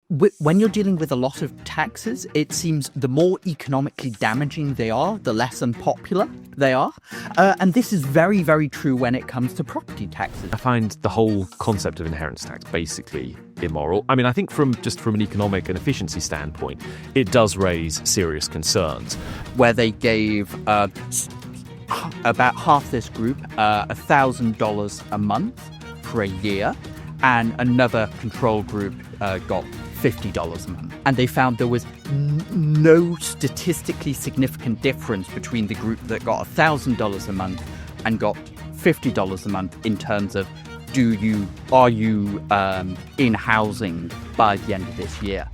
When you're dealing with a lot of taxes, it seems the more economically damaging they are, the less unpopular they are. And this is very, very true when it comes to property taxes. I find the whole concept of inheritance tax basically immoral. I mean, I think from an economic and efficiency standpoint, it does raise serious concerns. Where they gave about half this group $1,000 a month for a year, and another control group got $50 a month. And they found there was no statistically significant difference between the group that got $1,000 a month and got $50 a month in terms of are you in housing by the end of this year.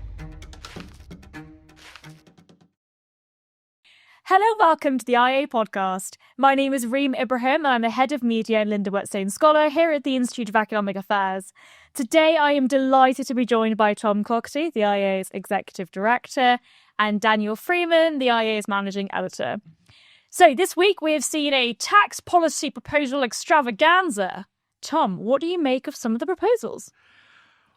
Hello, welcome to the IEA podcast. My name is Reem Ibrahim and I'm the head of media and Linda Whetstone Scholar here at the Institute of Economic Affairs. Today, I am delighted to be joined by Tom Clougherty, the IEA's Executive Director, and Daniel Freeman, the IEA's Managing Editor. So this week, we have seen a tax policy proposal extravaganza. Tom, what do you make of some of the proposals?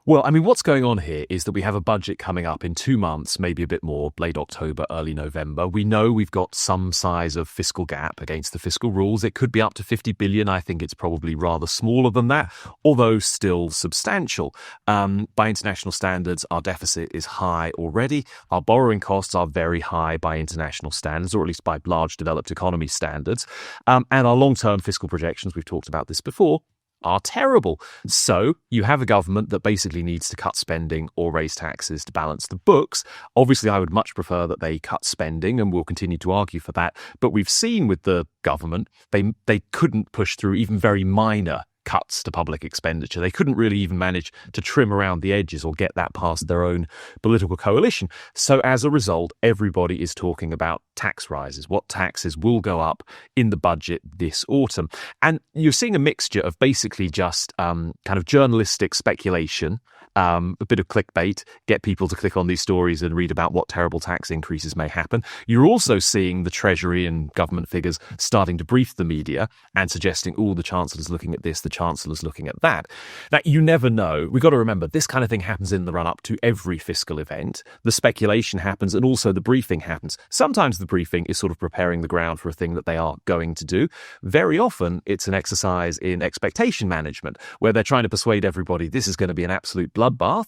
Well, I mean, what's going on here is that we have a budget coming up in 2 months, maybe a bit more, late October, early November. We know we've got some size of fiscal gap against the fiscal rules. It could be up to 50 billion. I think it's probably rather smaller than that, although still substantial. By international standards, our deficit is high already. Our borrowing costs are very high by international standards, or at least by large developed economy standards. And our long-term fiscal projections, we've talked about this before, are terrible. So you have a government that basically needs to cut spending or raise taxes to balance the books. Obviously, I would much prefer that they cut spending, and we'll continue to argue for that. But we've seen with the government, they couldn't push through even very minor cuts to public expenditure. They couldn't really even manage to trim around the edges or get that past their own political coalition. So as a result, everybody is talking about tax rises, what taxes will go up in the budget this autumn. And you're seeing a mixture of basically just kind of journalistic speculation, a bit of clickbait, get people to click on these stories and read about what terrible tax increases may happen. You're also seeing the Treasury and government figures starting to brief the media and suggesting, the Chancellor's looking at this, the Chancellor's looking at that. Now, you never know. We've got to remember, this kind of thing happens in the run-up to every fiscal event. The speculation happens and also the briefing happens. Sometimes the briefing is sort of preparing the ground for a thing that they are going to do. Very often, it's an exercise in expectation management, where they're trying to persuade everybody this is going to be an absolute bloodbath.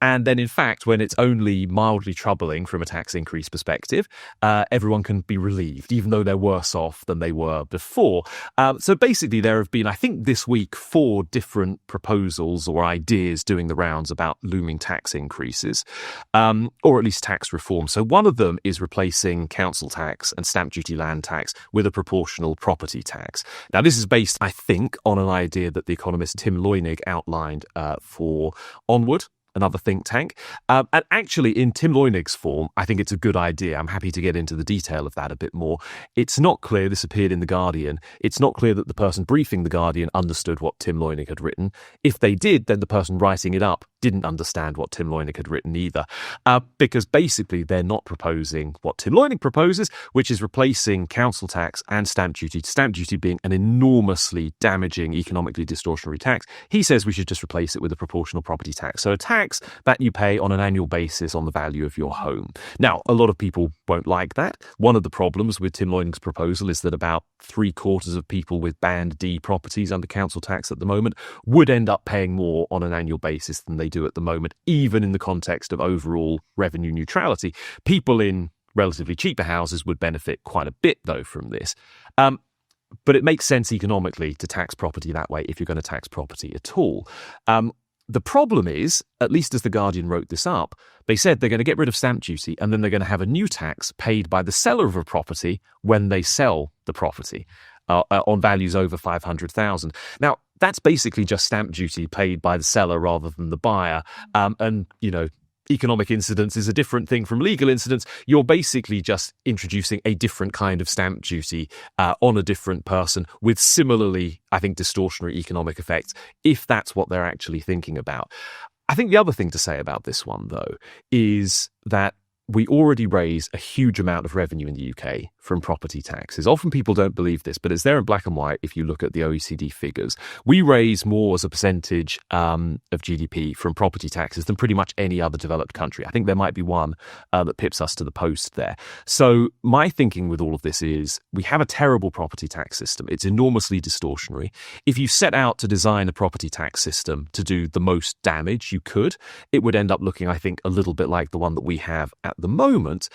And then, in fact, when it's only mildly troubling from a tax increase perspective, everyone can be relieved, even though they're worse off than they were before. So basically, there have been, I think this week, 4 different proposals or ideas doing the rounds about looming tax increases, or at least tax reform. So one of them is replacing council tax and stamp duty land tax with a proportional property tax. Now, this is based, I think, on an idea that the economist Tim Loynig outlined for Onward, another think tank. And actually, in Tim Loynig's form, I think it's a good idea. I'm happy to get into the detail of that a bit more. It's not clear, this appeared in The Guardian, it's not clear that the person briefing The Guardian understood what Tim Loynig had written. If they did, then the person writing it up didn't understand what Tim Loynig had written either. Because basically, they're not proposing what Tim Loynig proposes, which is replacing council tax and stamp duty being an enormously damaging, economically distortionary tax. He says we should just replace it with a proportional property tax. So a tax that you pay on an annual basis on the value of your home. Now, a lot of people won't like that. One of the problems with Tim Loynig's proposal is that about 3/4 of people with Band D properties under council tax at the moment would end up paying more on an annual basis than they do at the moment, even in the context of overall revenue neutrality. People in relatively cheaper houses would benefit quite a bit, though, from this. But it makes sense economically to tax property that way if you're going to tax property at all. The problem is, at least as The Guardian wrote this up, they said they're going to get rid of stamp duty and then they're going to have a new tax paid by the seller of a property when they sell the property on values over 500,000. Now, that's basically just stamp duty paid by the seller rather than the buyer. And, economic incidence is a different thing from legal incidence. You're basically just introducing a different kind of stamp duty on a different person with similarly, I think, distortionary economic effects, if that's what they're actually thinking about. I think the other thing to say about this one, though, is that we already raise a huge amount of revenue in the UK from property taxes. Often people don't believe this, but it's there in black and white if you look at the OECD figures. We raise more as a percentage of GDP from property taxes than pretty much any other developed country. I think there might be one that pips us to the post there. So my thinking with all of this is we have a terrible property tax system. It's enormously distortionary. If you set out to design a property tax system to do the most damage you could, it would end up looking, I think, a little bit like the one that we have at the moment.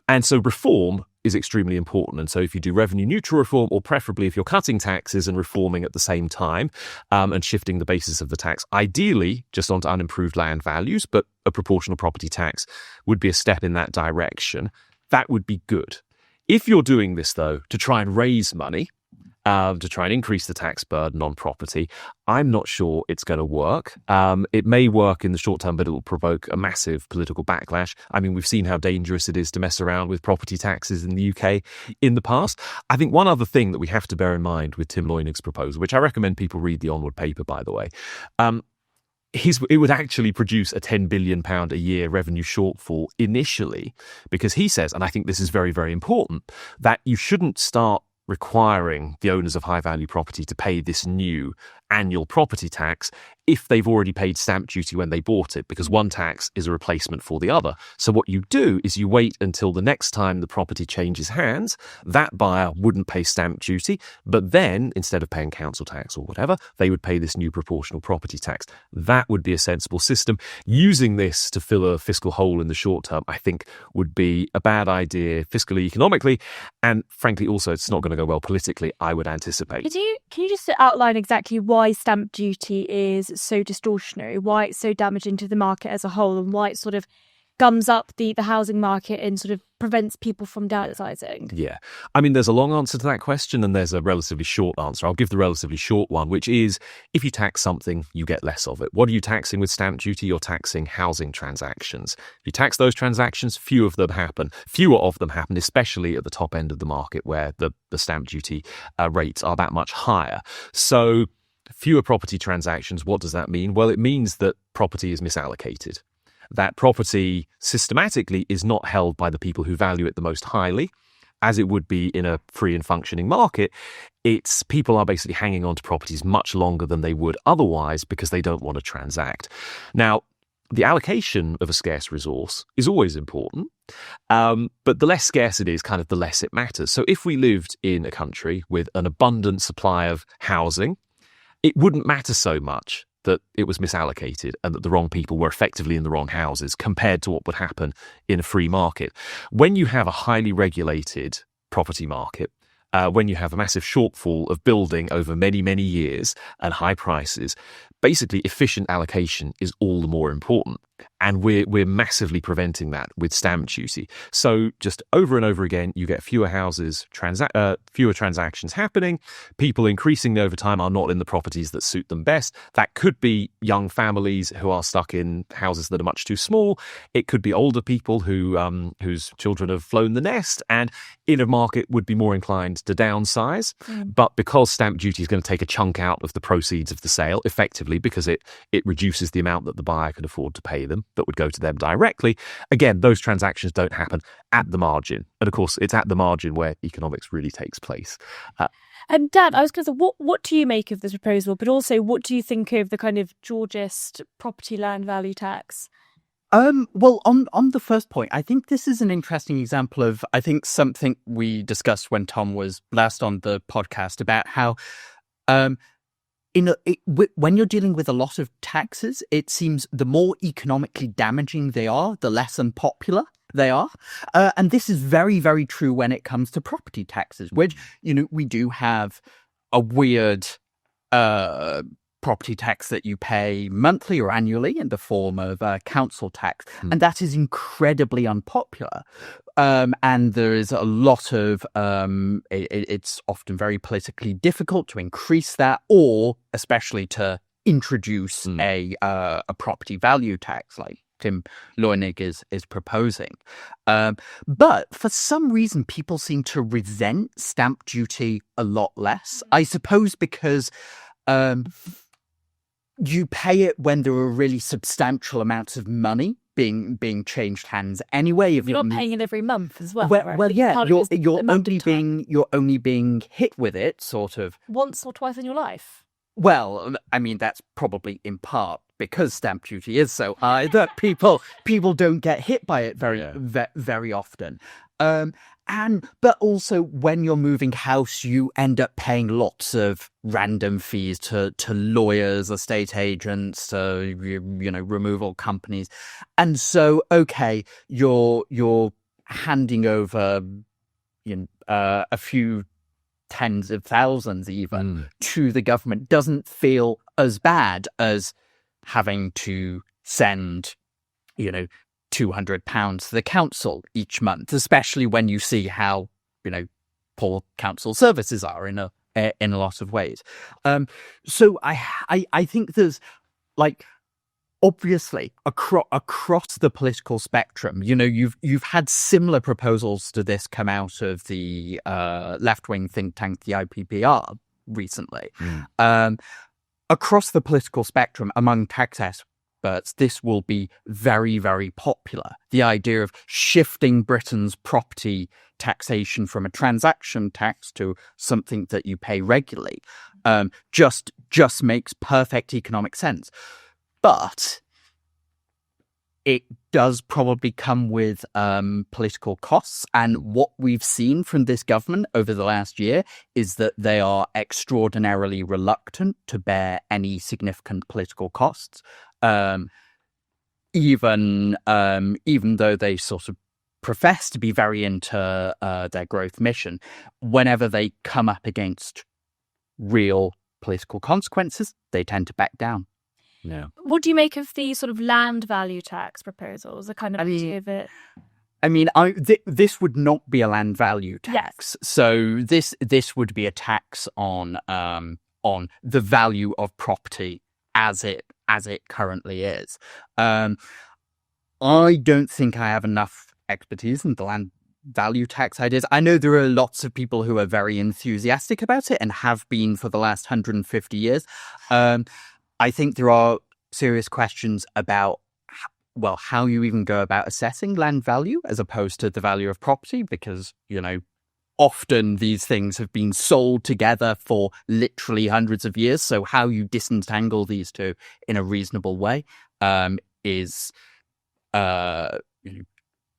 And so reform is extremely important. And so if you do revenue neutral reform, or preferably if you're cutting taxes and reforming at the same time and shifting the basis of the tax, ideally just onto unimproved land values, but a proportional property tax would be a step in that direction. That would be good. If you're doing this, though, to try and raise money, to try and increase the tax burden on property, I'm not sure it's going to work. It may work in the short term, but it will provoke a massive political backlash. I mean, we've seen how dangerous it is to mess around with property taxes in the UK in the past. I think one other thing that we have to bear in mind with Tim Loynig's proposal, which I recommend people read the Onward paper, by the way, it would actually produce a £10 billion a year revenue shortfall initially, because he says, and I think this is very, very important, that you shouldn't start requiring the owners of high-value property to pay this new annual property tax if they've already paid stamp duty when they bought it, because one tax is a replacement for the other. So what you do is you wait until the next time the property changes hands. That buyer wouldn't pay stamp duty, but then instead of paying council tax or whatever, they would pay this new proportional property tax. That would be a sensible system. Using this to fill a fiscal hole in the short term, I think, would be a bad idea fiscally, economically, and frankly also it's not going to go well politically, I would anticipate. Can you just outline exactly why stamp duty is so distortionary, why it's so damaging to the market as a whole, and why it sort of gums up the housing market and sort of prevents people from downsizing? Yeah. I mean, there's a long answer to that question and there's a relatively short answer. I'll give the relatively short one, which is if you tax something, you get less of it. What are you taxing with stamp duty? You're taxing housing transactions. If you tax those transactions, fewer of them happen, especially at the top end of the market where the stamp duty rates are that much higher. So fewer property transactions, what does that mean? Well, it means that property is misallocated. That property systematically is not held by the people who value it the most highly, as it would be in a free and functioning market. It's people are basically hanging on to properties much longer than they would otherwise because they don't want to transact. Now, the allocation of a scarce resource is always important, but the less scarce it is, kind of the less it matters. So if we lived in a country with an abundant supply of housing, it wouldn't matter so much that it was misallocated and that the wrong people were effectively in the wrong houses compared to what would happen in a free market. When you have a highly regulated property market, when you have a massive shortfall of building over many, many years and high prices, basically efficient allocation is all the more important. And we're massively preventing that with stamp duty. So just over and over again, you get fewer transactions happening. People increasingly over time are not in the properties that suit them best. That could be young families who are stuck in houses that are much too small. It could be older people whose children have flown the nest and in a market would be more inclined to downsize. But because stamp duty is going to take a chunk out of the proceeds of the sale, effectively, because it reduces the amount that the buyer can afford to pay them, that would go to them directly. Again, those transactions don't happen at the margin. And of course, it's at the margin where economics really takes place. And Dan, I was going to say, what do you make of this proposal? But also, what do you think of the kind of Georgist property land value tax? Well, on the first point, I think this is an interesting example of, I think, something we discussed when Tom was last on the podcast about how when you're dealing with a lot of taxes, it seems the more economically damaging they are, the less unpopular they are. And this is very, very true when it comes to property taxes, which, we do have a weird property tax that you pay monthly or annually in the form of council tax. And that is incredibly unpopular. And there is a lot of, it's often very politically difficult to increase that, or especially to introduce a property value tax like Tim Loynig is proposing. But for some reason, people seem to resent stamp duty a lot less. I suppose because you pay it when there are really substantial amounts of money being changed hands anyway. If you're not paying it every month as well. Well, yeah, you're only being hit with it sort of once or twice in your life. Well, I mean, that's probably in part because stamp duty is so high that people don't get hit by it very often. But also when you're moving house, you end up paying lots of random fees to lawyers, estate agents, removal companies. And so, okay, you're handing over, a few tens of thousands even to the government doesn't feel as bad as having to send, £200 to the council each month, especially when you see how, poor council services are in a lot of ways. So I think there's obviously across the political spectrum, you've had similar proposals to this come out of the left-wing think tank, the IPPR, recently. Across the political spectrum among tax experts, this will be very, very popular. The idea of shifting Britain's property taxation from a transaction tax to something that you pay regularly just makes perfect economic sense. But it does probably come with political costs. And what we've seen from this government over the last year is that they are extraordinarily reluctant to bear any significant political costs, even though they sort of profess to be very into their growth mission. Whenever they come up against real political consequences, they tend to back down. Yeah. What do you make of the sort of land value tax proposals? The kind of idea of it. I mean, this would not be a land value tax. Yes. So this would be a tax on the value of property as it currently is. I don't think I have enough expertise in the land value tax ideas. I know there are lots of people who are very enthusiastic about it and have been for the last 150 years. I think there are serious questions about, how you even go about assessing land value as opposed to the value of property, because, often these things have been sold together for literally hundreds of years. So how you disentangle these two in a reasonable way is a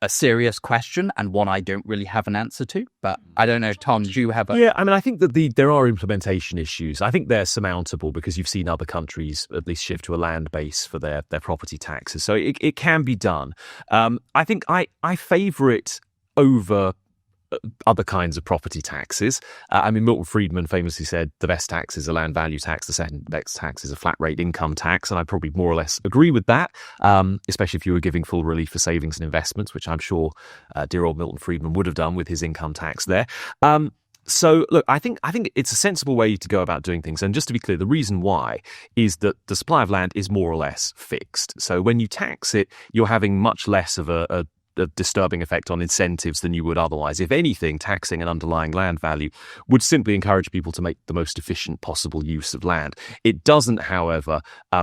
serious question, and one I don't really have an answer to. But I don't know, Tom, do you have a... Yeah, I mean, I think that there are implementation issues. I think they're surmountable because you've seen other countries at least shift to a land base for their property taxes. So it can be done. I think I favour it over other kinds of property taxes. I mean, Milton Friedman famously said the best tax is a land value tax, the second best tax is a flat rate income tax, and I probably more or less agree with that, especially if you were giving full relief for savings and investments, which I'm sure dear old Milton Friedman would have done with his income tax there. So, look, I think it's a sensible way to go about doing things. And just to be clear, the reason why is that the supply of land is more or less fixed. So when you tax it, you're having much less of a disturbing effect on incentives than you would otherwise. If anything, taxing an underlying land value would simply encourage people to make the most efficient possible use of land. It doesn't, however,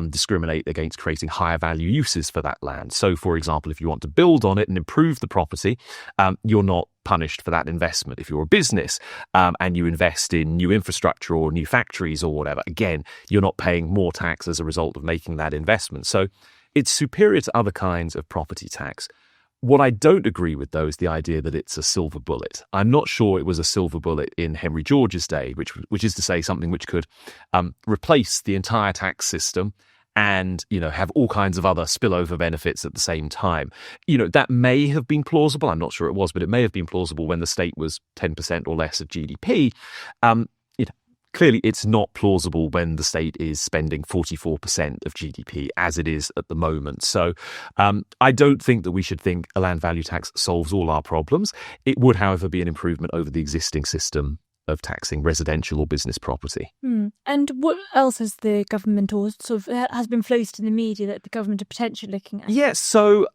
discriminate against creating higher value uses for that land. So, for example, if you want to build on it and improve the property, you're not punished for that investment. If you're a business and you invest in new infrastructure or new factories or whatever, again, you're not paying more tax as a result of making that investment. So it's superior to other kinds of property tax. What I don't agree with, though, is the idea that it's a silver bullet. I'm not sure it was a silver bullet in Henry George's day, which is to say something which could replace the entire tax system and, have all kinds of other spillover benefits at the same time. That may have been plausible. I'm not sure it was, but it may have been plausible when the state was 10% or less of GDP. Clearly, it's not plausible when the state is spending 44% of GDP, as it is at the moment. So I don't think that we should think a land value tax solves all our problems. It would, however, be an improvement over the existing system of taxing residential or business property. And what else has the government or sort of has been floated in the media that the government are potentially looking at? Yeah, so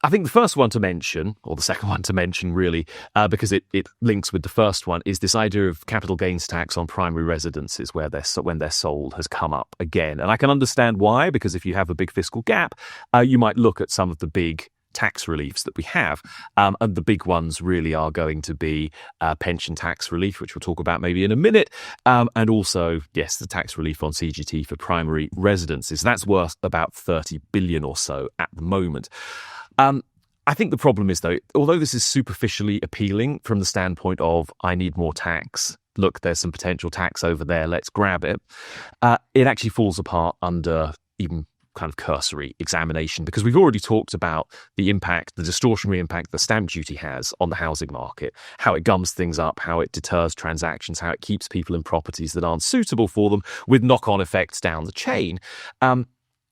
I think the first one to mention, or the second one to mention really, because it links with the first one, is this idea of capital gains tax on primary residences when they're sold has come up again. And I can understand why, because if you have a big fiscal gap, you might look at some of the big tax reliefs that we have. And the big ones really are going to be pension tax relief, which we'll talk about maybe in a minute. And also, yes, the tax relief on CGT for primary residences. That's worth about 30 billion or so at the moment. I think the problem is, though, although this is superficially appealing from the standpoint of I need more tax, look, there's some potential tax over there, let's grab it, it actually falls apart under even kind of cursory examination, because we've already talked about the impact, the distortionary impact the stamp duty has on the housing market, how it gums things up, how it deters transactions, how it keeps people in properties that aren't suitable for them, with knock-on effects down the chain.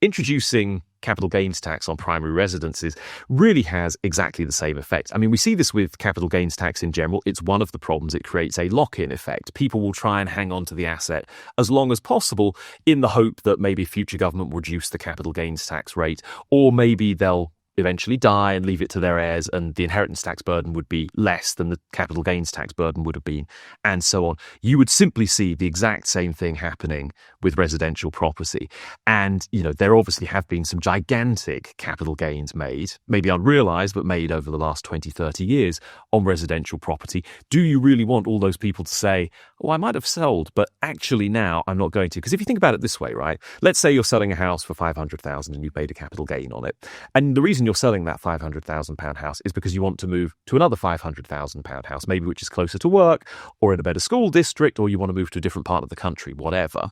Introducing capital gains tax on primary residences really has exactly the same effect. I mean, we see this with capital gains tax in general. It's one of the problems. It creates a lock-in effect. People will try and hang on to the asset as long as possible in the hope that maybe future government will reduce the capital gains tax rate, or maybe they'll eventually die and leave it to their heirs, and the inheritance tax burden would be less than the capital gains tax burden would have been, and so on. You would simply see the exact same thing happening with residential property. And, there obviously have been some gigantic capital gains made, maybe unrealised, but made over the last 20, 30 years on residential property. Do you really want all those people to say, oh, I might have sold, but actually now I'm not going to? Because if you think about it this way, right? Let's say you're selling a house for 500,000 and you paid a capital gain on it. And the reason you're selling that £500,000 house is because you want to move to another £500,000 house, maybe which is closer to work or in a better school district, or you want to move to a different part of the country, whatever.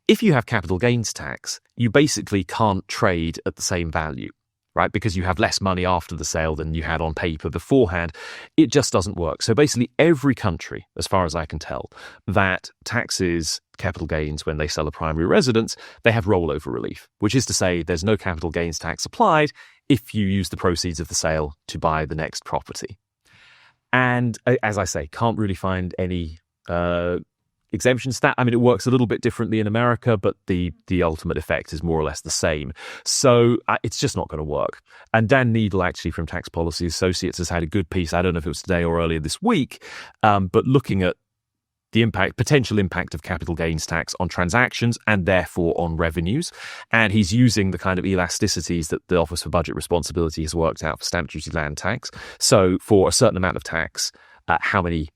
If you have capital gains tax, you basically can't trade at the same value, right? Because you have less money after the sale than you had on paper beforehand. It just doesn't work. So basically every country, as far as I can tell, that taxes capital gains when they sell a primary residence, they have rollover relief, which is to say there's no capital gains tax applied if you use the proceeds of the sale to buy the next property. And as I say, can't really find any exemptions. It works a little bit differently in America, but the ultimate effect is more or less the same. So it's just not going to work. And Dan Needle, actually, from Tax Policy Associates, has had a good piece, I don't know if it was today or earlier this week, but looking at the potential impact of capital gains tax on transactions and therefore on revenues. And he's using the kind of elasticities that the Office for Budget Responsibility has worked out for stamp duty land tax. So for a certain amount of tax, how many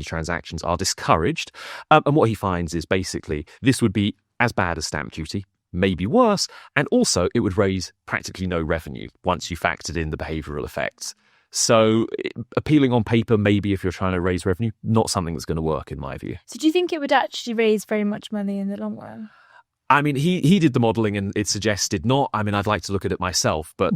transactions are discouraged. And what he finds is basically this would be as bad as stamp duty, maybe worse, and also it would raise practically no revenue once you factored in the behavioural effects. So appealing on paper, maybe if you're trying to raise revenue, not something that's going to work in my view. So do you think it would actually raise very much money in the long run? I mean, he did the modelling and it suggested not. I mean, I'd like to look at it myself, but...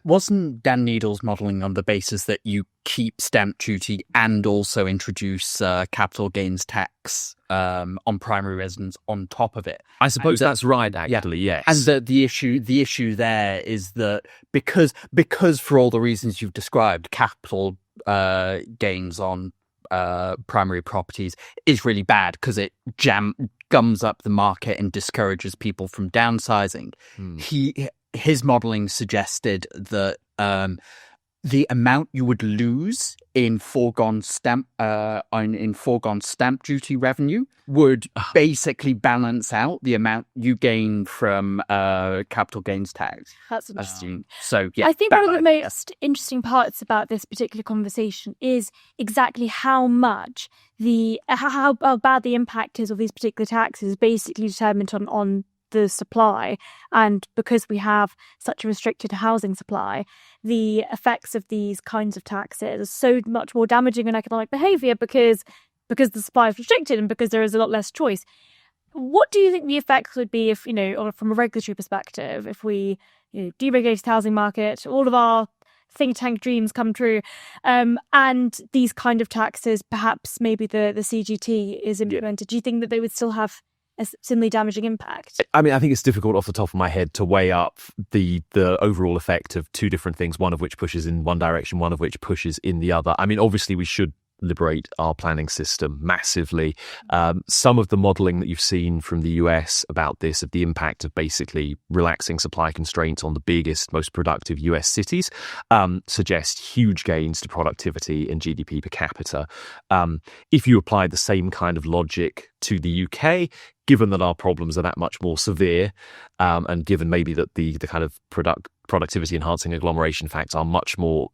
Wasn't Dan Needle's modelling on the basis that you keep stamp duty and also introduce capital gains tax on primary residence on top of it? I suppose that's right, actually, yes. And the issue there is that because for all the reasons you've described, capital gains on primary properties is really bad because it gums up the market and discourages people from downsizing. His modelling suggested that the amount you would lose in foregone stamp duty revenue would basically balance out the amount you gain from capital gains tax. That's interesting. So yeah, I think one of the most interesting parts about this particular conversation is exactly how much how bad the impact is of these particular taxes is basically determined on the supply. And because we have such a restricted housing supply, the effects of these kinds of taxes are so much more damaging in economic behaviour because the supply is restricted and because there is a lot less choice. What do you think the effects would be if, or from a regulatory perspective, if we deregulated the housing market, all of our think tank dreams come true, and these kind of taxes, perhaps maybe the CGT is implemented? Do you think that they would still have a similarly damaging impact? I mean, I think it's difficult off the top of my head to weigh up the overall effect of two different things, one of which pushes in one direction, one of which pushes in the other. I mean, obviously we should liberate our planning system massively. Some of the modelling that you've seen from the US about this, of the impact of basically relaxing supply constraints on the biggest, most productive US cities, suggests huge gains to productivity and GDP per capita. If you apply the same kind of logic to the UK, given that our problems are that much more severe, and given maybe that the kind of productivity enhancing agglomeration facts are much more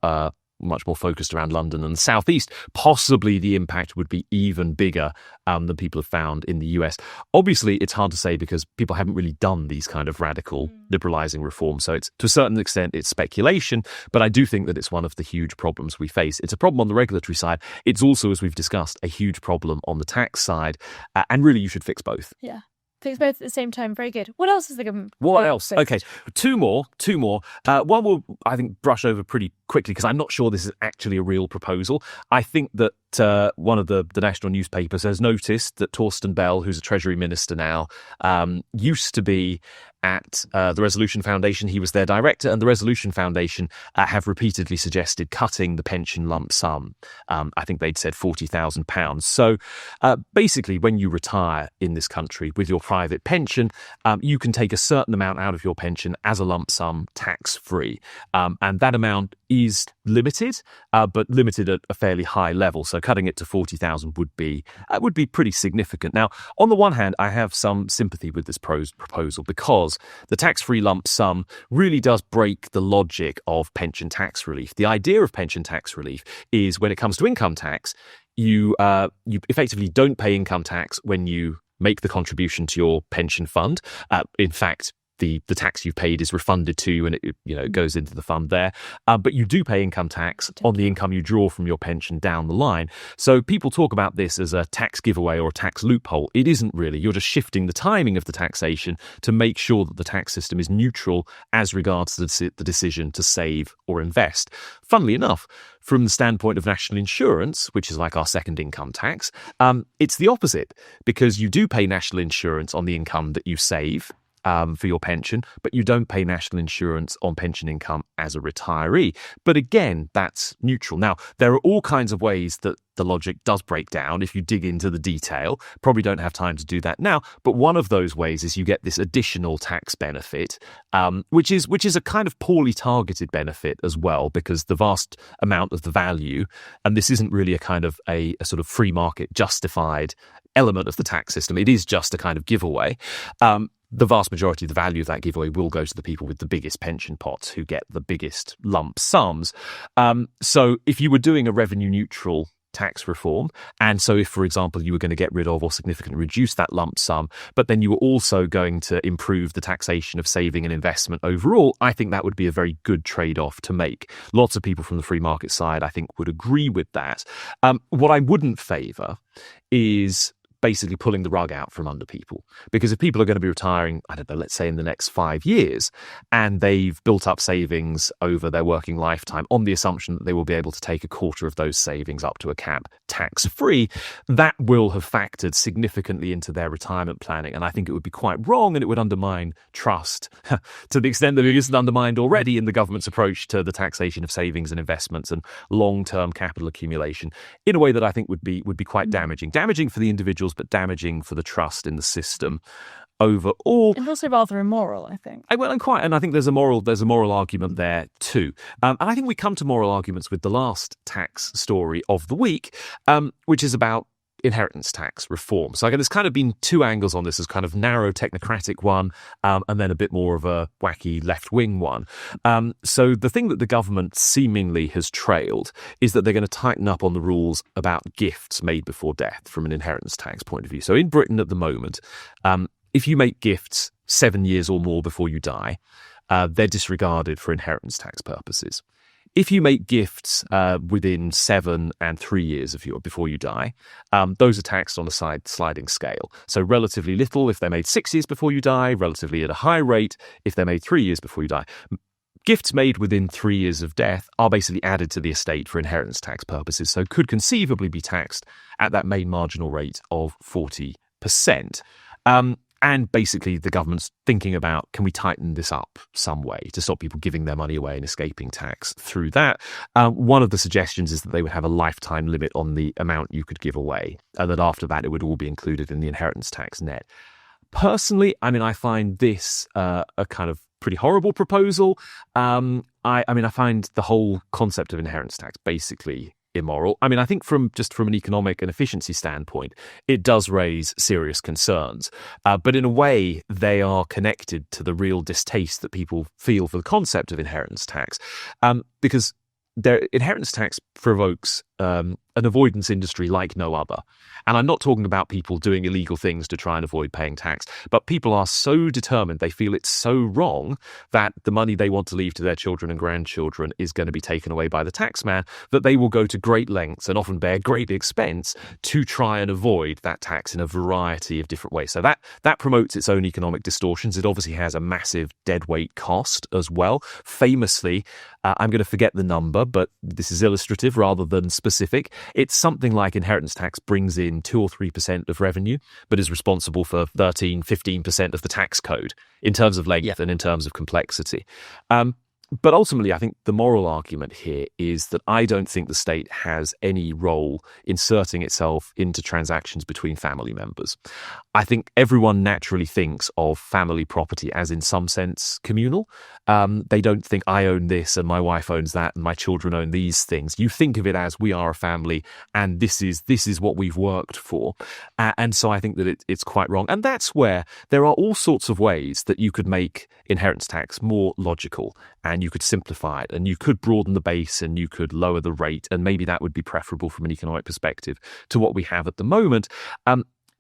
focused around London and the southeast, possibly the impact would be even bigger than people have found in the US. Obviously, it's hard to say because people haven't really done these kind of radical liberalising reforms. So it's, to a certain extent, it's speculation, but I do think that it's one of the huge problems we face. It's a problem on the regulatory side. It's also, as we've discussed, a huge problem on the tax side. And really, you should fix both. Yeah. Fix both at the same time. Very good. What else is the government? What else? Okay, two more. One will, I think, brush over pretty quickly because I'm not sure this is actually a real proposal. I think that one of the national newspapers has noticed that Torsten Bell, who's a Treasury Minister now, used to be at the Resolution Foundation. He was their director, and the Resolution Foundation have repeatedly suggested cutting the pension lump sum. I think they'd said £40,000. So basically, when you retire in this country with your private pension, you can take a certain amount out of your pension as a lump sum tax-free. And that amount is limited, but limited at a fairly high level. So cutting it to 40,000 would be pretty significant. Now, on the one hand, I have some sympathy with this proposal because the tax-free lump sum really does break the logic of pension tax relief. The idea of pension tax relief is when it comes to income tax, you effectively don't pay income tax when you make the contribution to your pension fund. In fact, the tax you've paid is refunded to you and it goes into the fund there. But you do pay income tax on the income you draw from your pension down the line. So people talk about this as a tax giveaway or a tax loophole. It isn't really. You're just shifting the timing of the taxation to make sure that the tax system is neutral as regards to the decision to save or invest. Funnily enough, from the standpoint of national insurance, which is like our second income tax, it's the opposite because you do pay national insurance on the income that you save for your pension, but you don't pay national insurance on pension income as a retiree. But again, that's neutral. Now, there are all kinds of ways that the logic does break down if you dig into the detail. Probably don't have time to do that now, but one of those ways is you get this additional tax benefit, which is a kind of poorly targeted benefit as well, because the vast amount of the value, and this isn't really a kind of a sort of free market justified element of the tax system, it is just a kind of giveaway. The vast majority of the value of that giveaway will go to the people with the biggest pension pots who get the biggest lump sums. So if you were doing a revenue neutral tax reform, and so if, for example, you were going to get rid of or significantly reduce that lump sum, but then you were also going to improve the taxation of saving and investment overall, I think that would be a very good trade-off to make. Lots of people from the free market side, I think, would agree with that. What I wouldn't favour is basically pulling the rug out from under people. Because if people are going to be retiring, I don't know, let's say in the next 5 years, and they've built up savings over their working lifetime on the assumption that they will be able to take a quarter of those savings up to a cap tax-free, that will have factored significantly into their retirement planning. And I think it would be quite wrong, and it would undermine trust to the extent that it isn't undermined already in the government's approach to the taxation of savings and investments and long-term capital accumulation in a way that I think would be quite damaging. Damaging for the individuals, but damaging for the trust in the system overall. And also rather immoral, I think. And I think there's a moral argument there too. And I think we come to moral arguments with the last tax story of the week, which is about inheritance tax reform. So there's kind of been two angles on this, as kind of narrow technocratic one, and then a bit more of a wacky left-wing one. So the thing that the government seemingly has trailed is that they're going to tighten up on the rules about gifts made before death from an inheritance tax point of view. So in Britain at the moment, if you make gifts 7 years or more before you die, they're disregarded for inheritance tax purposes. If you make gifts within 7 and 3 years before you die, those are taxed on a sliding scale. So relatively little if they're made 6 years before you die, relatively at a high rate if they're made 3 years before you die. Gifts made within 3 years of death are basically added to the estate for inheritance tax purposes, so could conceivably be taxed at that main marginal rate of 40%. And basically, the government's thinking about, can we tighten this up some way to stop people giving their money away and escaping tax through that? One of the suggestions is that they would have a lifetime limit on the amount you could give away, and that after that, it would all be included in the inheritance tax net. Personally, I find this a kind of pretty horrible proposal. I find the whole concept of inheritance tax basically immoral. I think from an economic and efficiency standpoint, it does raise serious concerns. But in a way, they are connected to the real distaste that people feel for the concept of inheritance tax, because their inheritance tax provokes an avoidance industry like no other. And I'm not talking about people doing illegal things to try and avoid paying tax, but people are so determined, they feel it's so wrong that the money they want to leave to their children and grandchildren is going to be taken away by the taxman, that they will go to great lengths and often bear great expense to try and avoid that tax in a variety of different ways. So that promotes its own economic distortions. It obviously has a massive deadweight cost as well. Famously, I'm going to forget the number, but this is illustrative rather than specific. It's something like inheritance tax brings in 2 or 3% of revenue, but is responsible for 13, 15% of the tax code in terms of length and in terms of complexity. But ultimately, I think the moral argument here is that I don't think the state has any role inserting itself into transactions between family members. I think everyone naturally thinks of family property as in some sense communal. They don't think I own this and my wife owns that and my children own these things. You think of it as we are a family and this is what we've worked for. And so I think that it's quite wrong. And that's where there are all sorts of ways that you could make inheritance tax more logical, and you could simplify it, and you could broaden the base, and you could lower the rate, and maybe that would be preferable from an economic perspective to what we have at the moment.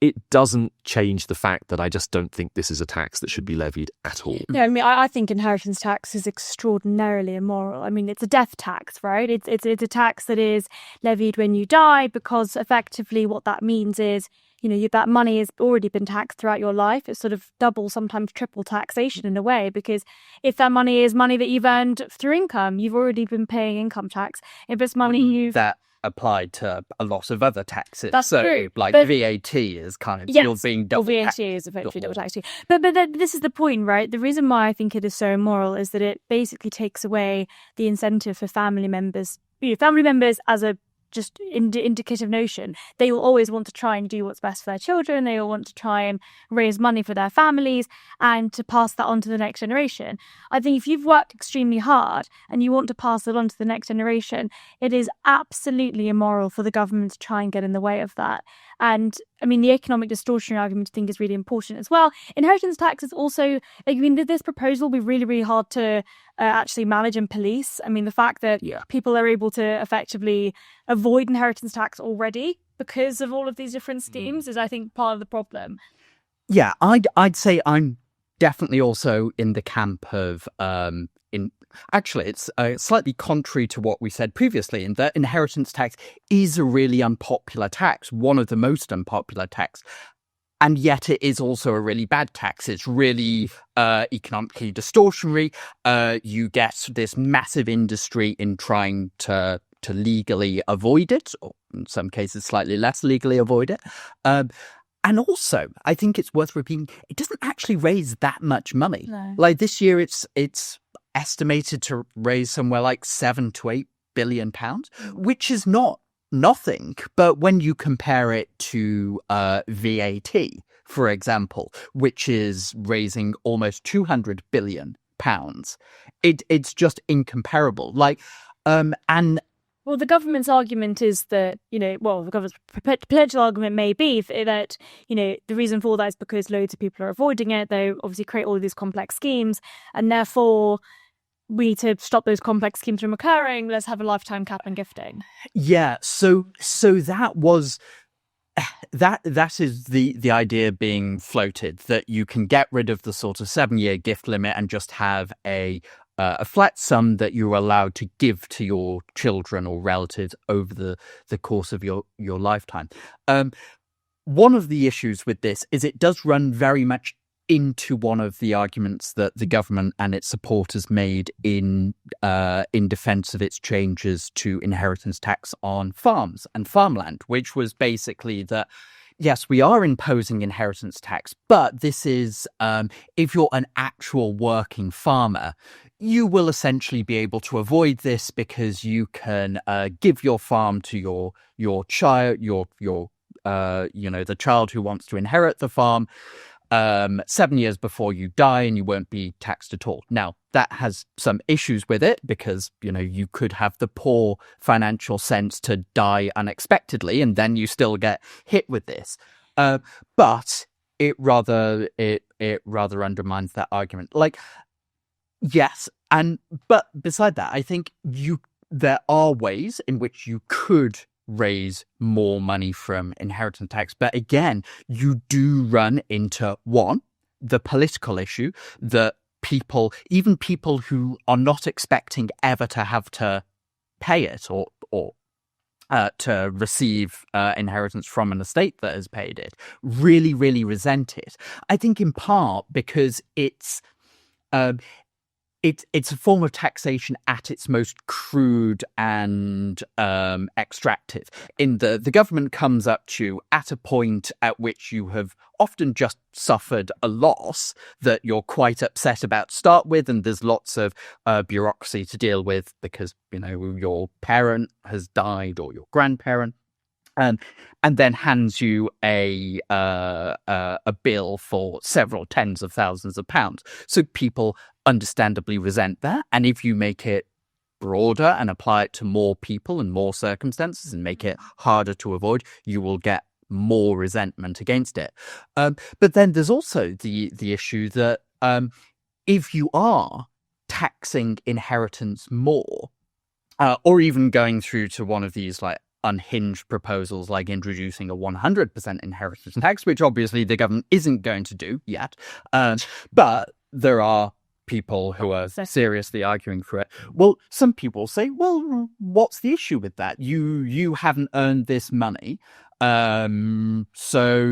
It doesn't change the fact that I just don't think this is a tax that should be levied at all. Yeah, I think inheritance tax is extraordinarily immoral. It's a death tax, right? It's a tax that is levied when you die, because effectively what that means is, that money has already been taxed throughout your life. It's sort of double, sometimes triple taxation in a way, because if that money is money that you've earned through income, you've already been paying income tax. If it's money that applied to a lot of other taxes. That's true. Like VAT is kind of still being double taxed. VAT is effectively double taxed too. But this is the point, right? The reason why I think it is so immoral is that it basically takes away the incentive for family members. Family members as a just indicative notion, they will always want to try and do what's best for their children. They will want to try and raise money for their families and to pass that on to the next generation. I think if you've worked extremely hard and you want to pass it on to the next generation, it is absolutely immoral for the government to try and get in the way of that. And the economic distortionary argument I think is really important as well. Inheritance tax is also, this proposal will be really, really hard to actually manage and police. The fact that people are able to effectively avoid inheritance tax already because of all of these different schemes is, I think, part of the problem. Yeah, I'd say I'm definitely also in the camp of Actually, it's slightly contrary to what we said previously, in that inheritance tax is a really unpopular tax, one of the most unpopular tax. And yet it is also a really bad tax. It's really economically distortionary. You get this massive industry in trying to legally avoid it, or in some cases slightly less legally avoid it. And also, I think it's worth repeating, it doesn't actually raise that much money. No. Like this year, it's estimated to raise somewhere like 7 to 8 billion pounds, which is not nothing. But when you compare it to VAT, for example, which is raising almost 200 billion pounds, it's just incomparable. Well, the government's argument is that, the government's potential argument may be that, the reason for that is because loads of people are avoiding it. They obviously create all of these complex schemes, and therefore we need to stop those complex schemes from occurring. Let's have a lifetime cap on gifting. Yeah, so that was... That is the idea being floated, that you can get rid of the sort of 7-year gift limit and just have a flat sum that you're allowed to give to your children or relatives over the course of your lifetime. One of the issues with this is it does run very much into one of the arguments that the government and its supporters made in defense of its changes to inheritance tax on farms and farmland, which was basically that, yes, we are imposing inheritance tax, but this is if you're an actual working farmer, you will essentially be able to avoid this because you can give your farm to your child, the child who wants to inherit the farm 7 years before you die, and you won't be taxed at all. Now, that has some issues with it because, you could have the poor financial sense to die unexpectedly, and then you still get hit with this. But it rather undermines that argument. Like, yes, but beside that, I think there are ways in which you could raise more money from inheritance tax. But again, you do run into the political issue that even people who are not expecting ever to have to pay it or to receive inheritance from an estate that has paid it, really, really resent it. I think in part because it's a form of taxation at its most crude and extractive. In the government comes up to you at a point at which you have often just suffered a loss that you're quite upset about to start with, and there's lots of bureaucracy to deal with because your parent has died or your grandparent. And then hands you a bill for several tens of thousands of pounds. So people understandably resent that. And if you make it broader and apply it to more people and more circumstances and make it harder to avoid, you will get more resentment against it. But then there's also the issue that if you are taxing inheritance more, or even going through to one of these like unhinged proposals like introducing a 100% inheritance tax, which obviously the government isn't going to do yet, but there are people who are seriously arguing for it. Well, some people say, well, what's the issue with that? You haven't earned this money, so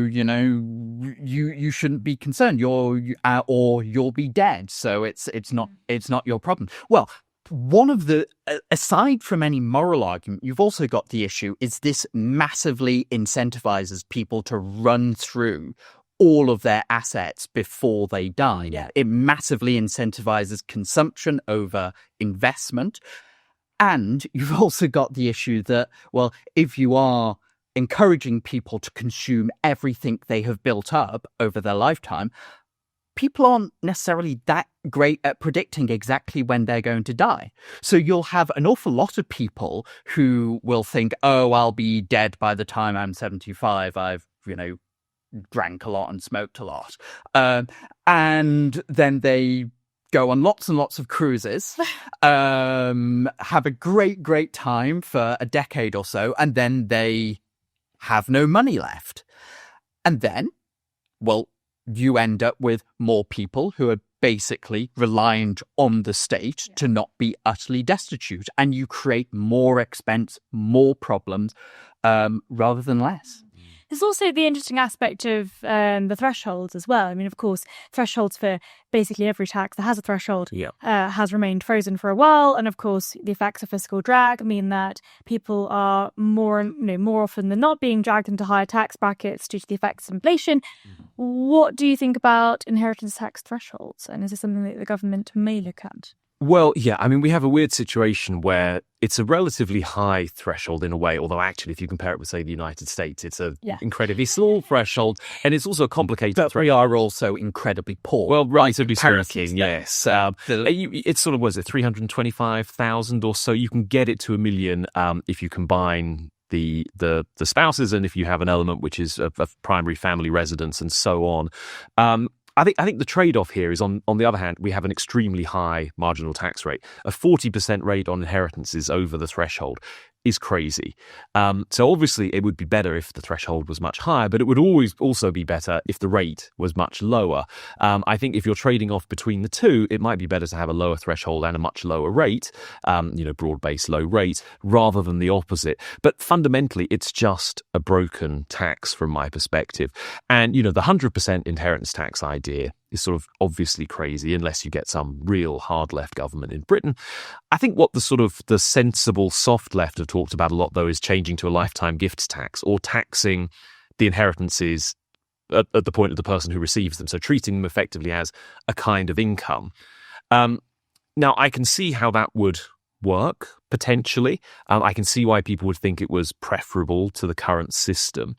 you shouldn't be concerned. Or you'll be dead, so it's not your problem. Well, one of the, aside from any moral argument, you've also got the issue is this massively incentivizes people to run through all of their assets before they die. Yeah. It massively incentivizes consumption over investment. And you've also got the issue that, well, if you are encouraging people to consume everything they have built up over their lifetime, people aren't necessarily that great at predicting exactly when they're going to die. So you'll have an awful lot of people who will think, oh, I'll be dead by the time I'm 75. I've, drank a lot and smoked a lot. And then they go on lots and lots of cruises, have a great, great time for a decade or so, and then they have no money left. And then, well, you end up with more people who are basically reliant on the state to not be utterly destitute. And you create more expense, more problems, rather than less. There's also the interesting aspect of the thresholds as well. I mean, of course, thresholds for basically every tax that has a threshold has remained frozen for a while. And of course, the effects of fiscal drag mean that people are more often than not being dragged into higher tax brackets due to the effects of inflation. What do you think about inheritance tax thresholds? And is this something that the government may look at? Well, yeah, I mean, we have a weird situation where it's a relatively high threshold in a way, although actually, if you compare it with, say, the United States, it's an incredibly small threshold, and it's also a complicated But we are also incredibly poor. Well, relatively speaking, yes. It's sort of, was it 325,000 or so? You can get it to $1 million if you combine the spouses and if you have an element which is of primary family residence and so on. I think the trade-off here is, on the other hand, we have an extremely high marginal tax rate. A 40% rate on inheritances over the threshold is crazy. So obviously it would be better if the threshold was much higher, but it would always also be better if the rate was much lower. I think if you're trading off between the two, it might be better to have a lower threshold and a much lower rate, broad-based low rate, rather than the opposite. But fundamentally, it's just a broken tax from my perspective. And, the 100% inheritance tax idea is sort of obviously crazy unless you get some real hard left government in Britain. I think what the sensible soft left have talked about a lot, though, is changing to a lifetime gifts tax or taxing the inheritances at the point of the person who receives them. So treating them effectively as a kind of income. Now, I can see how that would work, potentially. I can see why people would think it was preferable to the current system.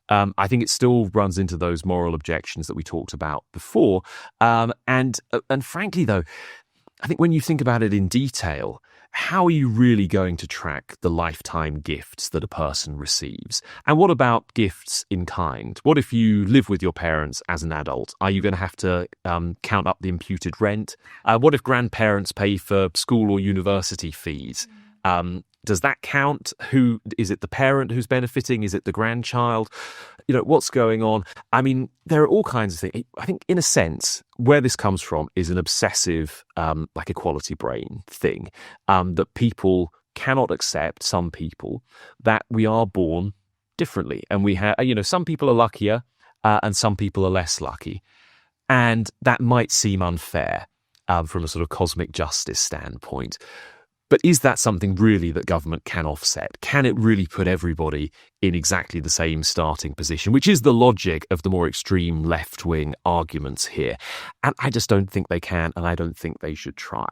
I think it still runs into those moral objections that we talked about before. And frankly, though, I think when you think about it in detail, how are you really going to track the lifetime gifts that a person receives? And what about gifts in kind? What if you live with your parents as an adult? Are you going to have to count up the imputed rent? What if grandparents pay for school or university fees? Does that count? Who is it? The parent who's benefiting? Is it the grandchild? What's going on? I mean, there are all kinds of things. I think, in a sense, where this comes from is an obsessive, like equality brain thing, that people cannot accept. Some people that we are born differently, and we have, some people are luckier, and some people are less lucky, and that might seem unfair from a sort of cosmic justice standpoint. But is that something really that government can offset? Can it really put everybody in exactly the same starting position, which is the logic of the more extreme left-wing arguments here? And I just don't think they can, and I don't think they should try.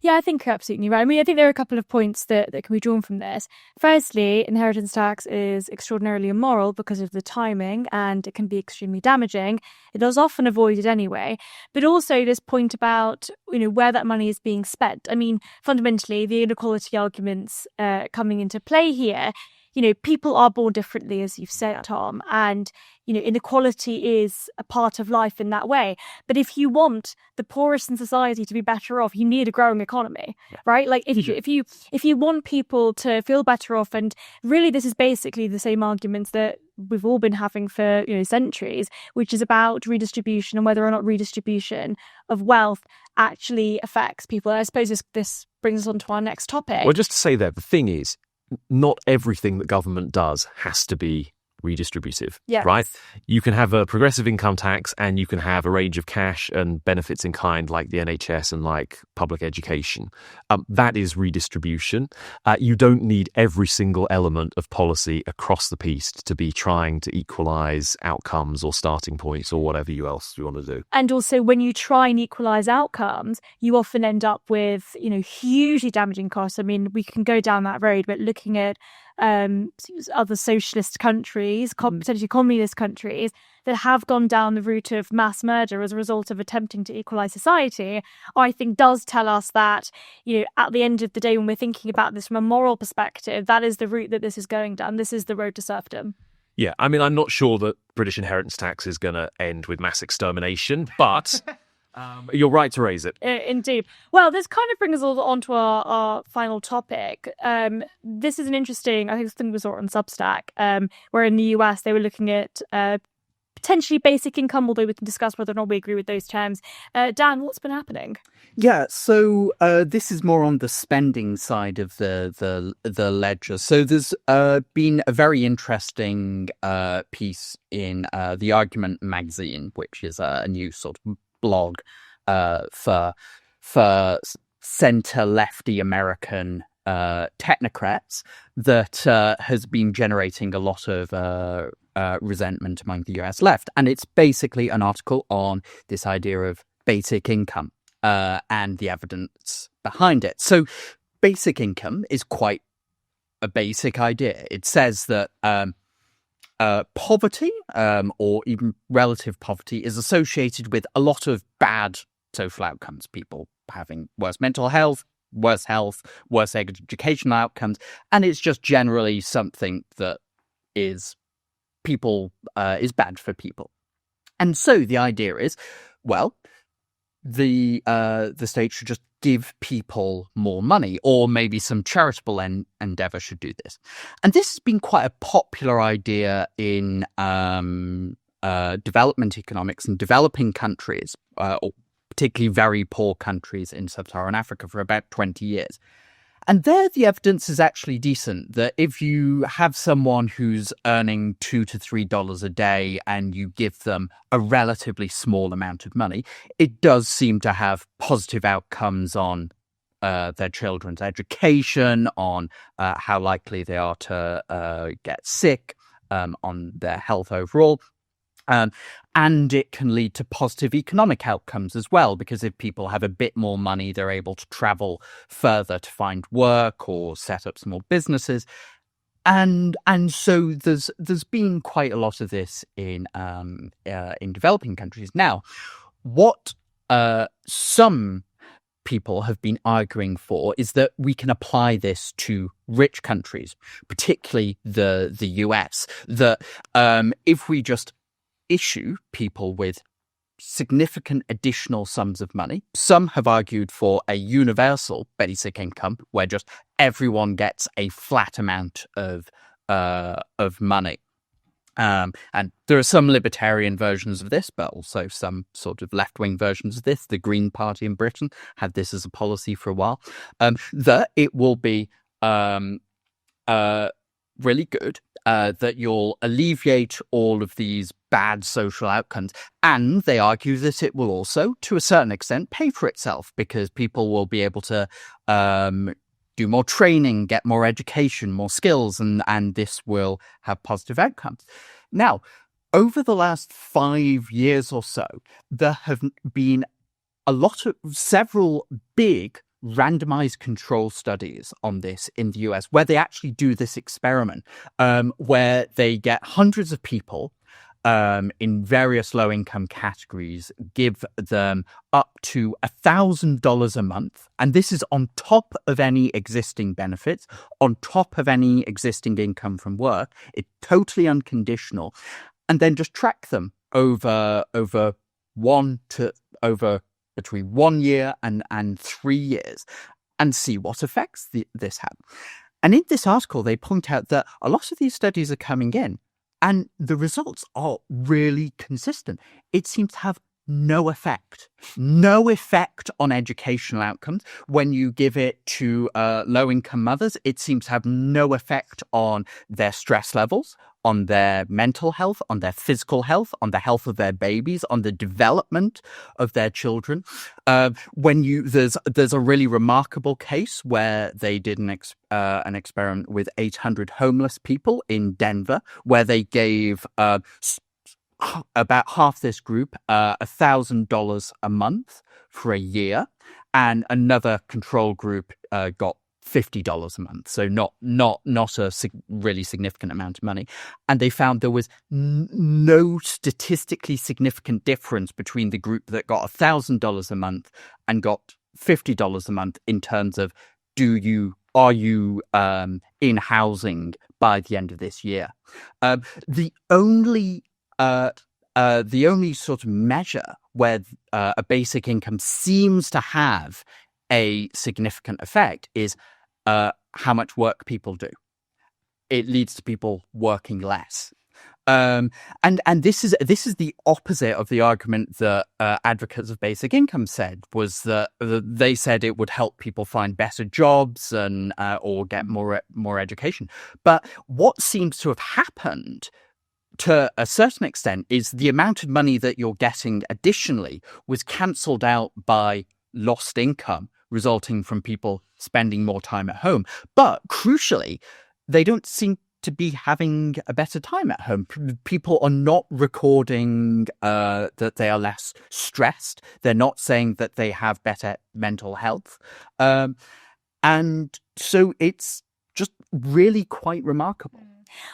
Yeah, I think you're absolutely right. I mean, I think there are a couple of points that can be drawn from this. Firstly, inheritance tax is extraordinarily immoral because of the timing, and it can be extremely damaging. It is often avoided anyway. But also this point about, where that money is being spent. I mean, fundamentally, the inequality arguments coming into play here, people are born differently, as you've said, Tom, and, inequality is a part of life in that way. But if you want the poorest in society to be better off, you need a growing economy, right? Like if you want people to feel better off, and really this is basically the same arguments that we've all been having for, centuries, which is about redistribution and whether or not redistribution of wealth actually affects people. And I suppose this brings us on to our next topic. Well, just to say that the thing is, not everything that government does has to be redistributive, right? You can have a progressive income tax, and you can have a range of cash and benefits in kind like the NHS and like public education. That is redistribution. You don't need every single element of policy across the piece to be trying to equalise outcomes or starting points or whatever else you want to do. And also, when you try and equalise outcomes, you often end up with, hugely damaging costs. I mean, we can go down that road, but looking at other socialist countries, potentially communist countries, that have gone down the route of mass murder as a result of attempting to equalise society, I think does tell us that, at the end of the day, when we're thinking about this from a moral perspective, that is the route that this is going down. This is the road to serfdom. Yeah, I mean, I'm not sure that British inheritance tax is going to end with mass extermination, but... you're right to raise it. Indeed. Well, this kind of brings us on to our final topic. This is an interesting, I think this thing was on Substack, where in the US they were looking at potentially basic income, although we can discuss whether or not we agree with those terms. Dan, what's been happening? Yeah, so this is more on the spending side of the ledger. So there's been a very interesting piece in The Argument magazine, which is a new sort of blog for centre-lefty American technocrats that has been generating a lot of resentment among the US left. And it's basically an article on this idea of basic income and the evidence behind it. So basic income is quite a basic idea. It says that poverty, or even relative poverty, is associated with a lot of bad social outcomes. People having worse mental health, worse educational outcomes, and it's just generally something that is bad for people. And so the idea is, well, the state should just give people more money, or maybe some charitable endeavour should do this. And this has been quite a popular idea in development economics and developing countries, or particularly very poor countries in sub-Saharan Africa, for about 20 years. And there the evidence is actually decent, that if you have someone who's earning $2 to $3 a day and you give them a relatively small amount of money, it does seem to have positive outcomes on their children's education, on how likely they are to get sick, on their health overall. And it can lead to positive economic outcomes as well, because if people have a bit more money, they're able to travel further to find work or set up small businesses. And so there's been quite a lot of this in developing countries. Now, what some people have been arguing for is that we can apply this to rich countries, particularly the US, that if we just issue people with significant additional sums of money. Some have argued for a universal basic income where just everyone gets a flat amount of money. And there are some libertarian versions of this, but also some sort of left-wing versions of this. The Green Party in Britain had this as a policy for a while. That it will be really good, that you'll alleviate all of these bad social outcomes. And they argue that it will also, to a certain extent, pay for itself, because people will be able to do more training, get more education, more skills, and this will have positive outcomes. Now, over the last 5 years or so, there have been several big randomized control studies on this in the US, where they actually do this experiment, where they get hundreds of people in various low-income categories, give them up to $1,000 a month. And this is on top of any existing benefits, on top of any existing income from work. It's totally unconditional. And then just track them over between 1 year and 3 years, and see what effects this had. And in this article, they point out that a lot of these studies are coming in, and the results are really consistent. It seems to have no effect on educational outcomes. When you give it to low-income mothers, it seems to have no effect on their stress levels, on their mental health, on their physical health, on the health of their babies, on the development of their children. There's a really remarkable case where they did an experiment with 800 homeless people in Denver, where they gave about half this group $1,000 a month for a year, and another control group got $50 a month, so not a really significant amount of money. And they found there was no statistically significant difference between the group that got $1,000 a month and got $50 a month in terms of are you in housing by the end of this year. The only sort of measure where a basic income seems to have a significant effect is how much work people do. It leads to people working less. And this is the opposite of the argument that advocates of basic income said, was that they said it would help people find better jobs and or get more education. But what seems to have happened to a certain extent is the amount of money that you're getting additionally was cancelled out by lost income resulting from people spending more time at home. But crucially, they don't seem to be having a better time at home. People are not recording that they are less stressed. They're not saying that they have better mental health. And so it's just really quite remarkable.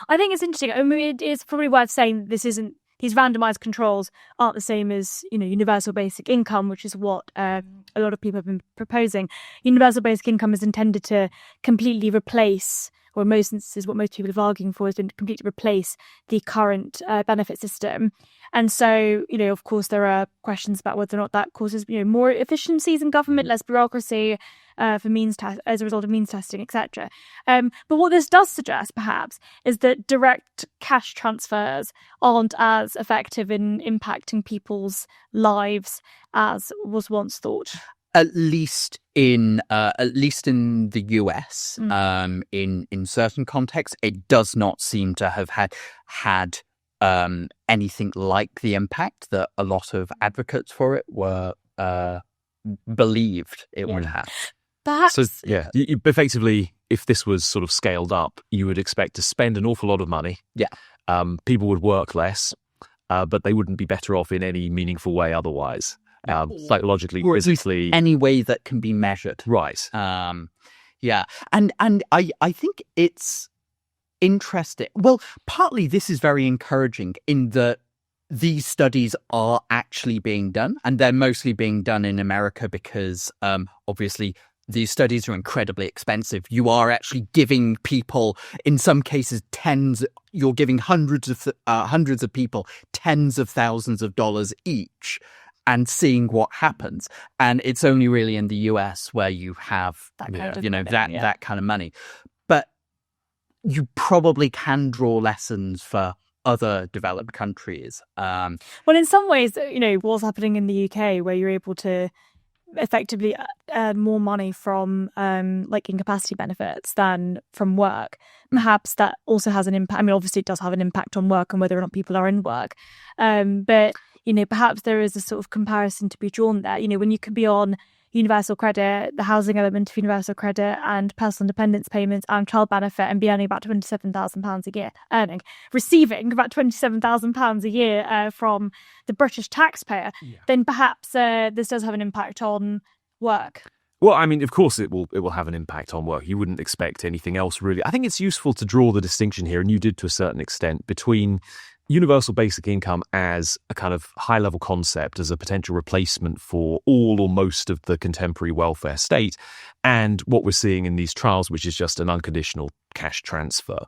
I think it's interesting. I mean, it's probably worth saying these randomized controls aren't the same as, universal basic income, which is what a lot of people have been proposing. Universal basic income is intended to completely replace, or in most instances what most people are arguing for, has been to completely replace the current benefit system. And so, of course, there are questions about whether or not that causes, more efficiencies in government, less bureaucracy as a result of means testing, etc. But what this does suggest, perhaps, is that direct cash transfers aren't as effective in impacting people's lives as was once thought. At least in the US, in certain contexts, it does not seem to have had anything like the impact that a lot of advocates for it were believed it would have. Perhaps. So effectively, if this was sort of scaled up, you would expect to spend an awful lot of money. Yeah. People would work less, but they wouldn't be better off in any meaningful way otherwise. Psychologically, or at least physically, any way that can be measured. right? Yeah, and I think it's interesting. Well, partly this is very encouraging in that these studies are actually being done, and they're mostly being done in America because obviously these studies are incredibly expensive. You are actually giving people, in some cases, you're giving hundreds of people tens of thousands of dollars each and seeing what happens. And it's only really in the US where you have That kind of that kind of money. But you probably can draw lessons for other developed countries. Well, in some ways, what's happening in the UK, where you're able to effectively earn more money from like incapacity benefits than from work, perhaps that also has an impact. I mean, obviously it does have an impact on work and whether or not people are in work, but perhaps there is a sort of comparison to be drawn there. When you can be on universal credit, the housing element of universal credit, and personal dependence payments and child benefit, and be earning about £27,000 a year, receiving about £27,000 a year from the British taxpayer, then perhaps this does have an impact on work. Well, I mean, of course it will have an impact on work. You wouldn't expect anything else, really. I think it's useful to draw the distinction here, and you did to a certain extent, between universal basic income as a kind of high-level concept, as a potential replacement for all or most of the contemporary welfare state, and what we're seeing in these trials, which is just an unconditional cash transfer.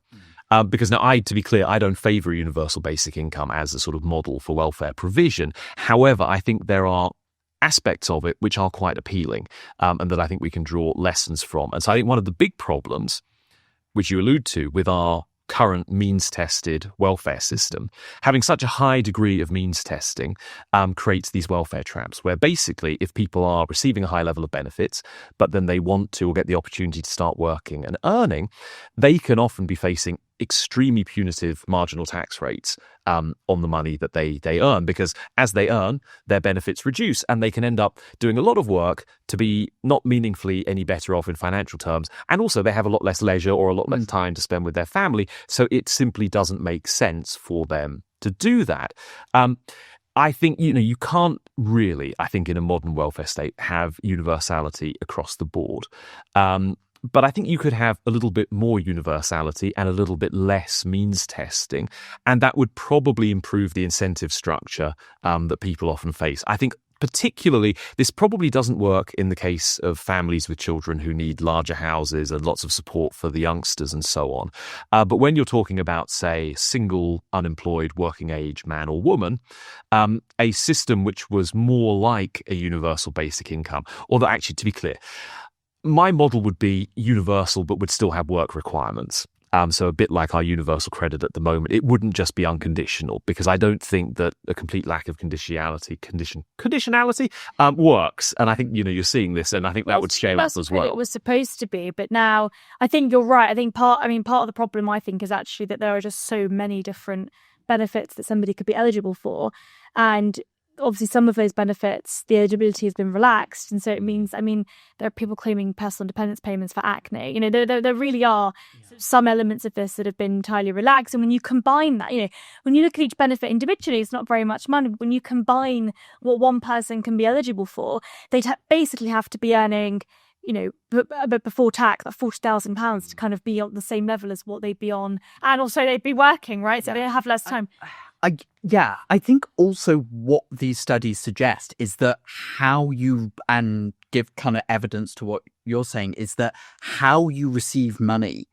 Because now, to be clear, I don't favour universal basic income as a sort of model for welfare provision. However, I think there are aspects of it which are quite appealing, and that I think we can draw lessons from. And so I think one of the big problems, which you allude to, with our current means-tested welfare system, having such a high degree of means testing, creates these welfare traps where basically if people are receiving a high level of benefits, but then they want to or get the opportunity to start working and earning, they can often be facing extremely punitive marginal tax rates on the money that they earn, because as they earn, their benefits reduce and they can end up doing a lot of work to be not meaningfully any better off in financial terms. And also they have a lot less leisure or a lot less time to spend with their family. So it simply doesn't make sense for them to do that. I think, you can't really, I think, in a modern welfare state, have universality across the board. But I think you could have a little bit more universality and a little bit less means testing, and that would probably improve the incentive structure that people often face. I think particularly, this probably doesn't work in the case of families with children who need larger houses and lots of support for the youngsters and so on. But when you're talking about, say, single, unemployed, working age man or woman, a system which was more like a universal basic income, although actually, to be clear, my model would be universal but would still have work requirements. So a bit like our universal credit at the moment. It wouldn't just be unconditional, because I don't think that a complete lack of conditionality works. And I think, you're seeing this, and I think that would scale up as well. It was supposed to be, but now I think you're right. I think part of the problem, I think, is actually that there are just so many different benefits that somebody could be eligible for. And obviously some of those benefits, the eligibility has been relaxed. And so it means, there are people claiming personal dependence payments for acne. There really are some elements of this that have been entirely relaxed. And when you combine that, when you look at each benefit individually, it's not very much money. But when you combine what one person can be eligible for, they'd basically have to be earning, but before tax, that £40,000 to kind of be on the same level as what they'd be on. And also they'd be working, right? So they have less time. I think also what these studies suggest is that how you, and give kind of evidence to what you're saying, is that how you receive money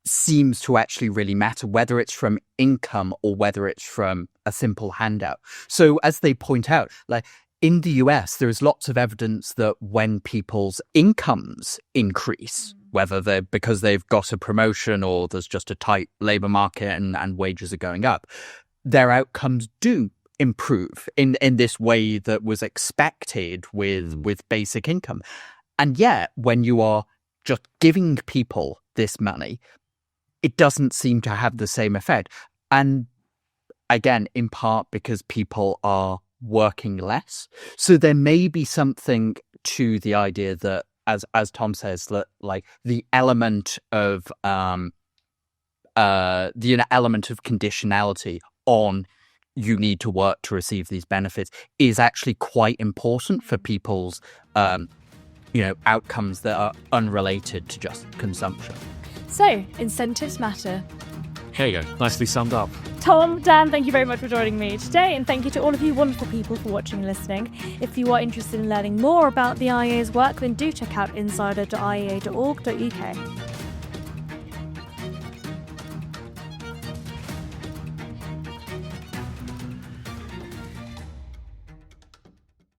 seems to actually really matter, whether it's from income or whether it's from a simple handout. So as they point out, like in the US, there is lots of evidence that when people's incomes increase, whether they're because they've got a promotion or there's just a tight labour market and wages are going up, their outcomes do improve in this way that was expected with basic income. And yet, when you are just giving people this money, it doesn't seem to have the same effect. And again, in part because people are working less. So there may be something to the idea that, as Tom says, that like the element of the element of conditionality on you need to work to receive these benefits is actually quite important for people's outcomes that are unrelated to just consumption. So, incentives matter. There you go. Nicely summed up. Tom, Dan, thank you very much for joining me today, and thank you to all of you wonderful people for watching and listening. If you are interested in learning more about the IEA's work, then do check out insider.iea.org.uk.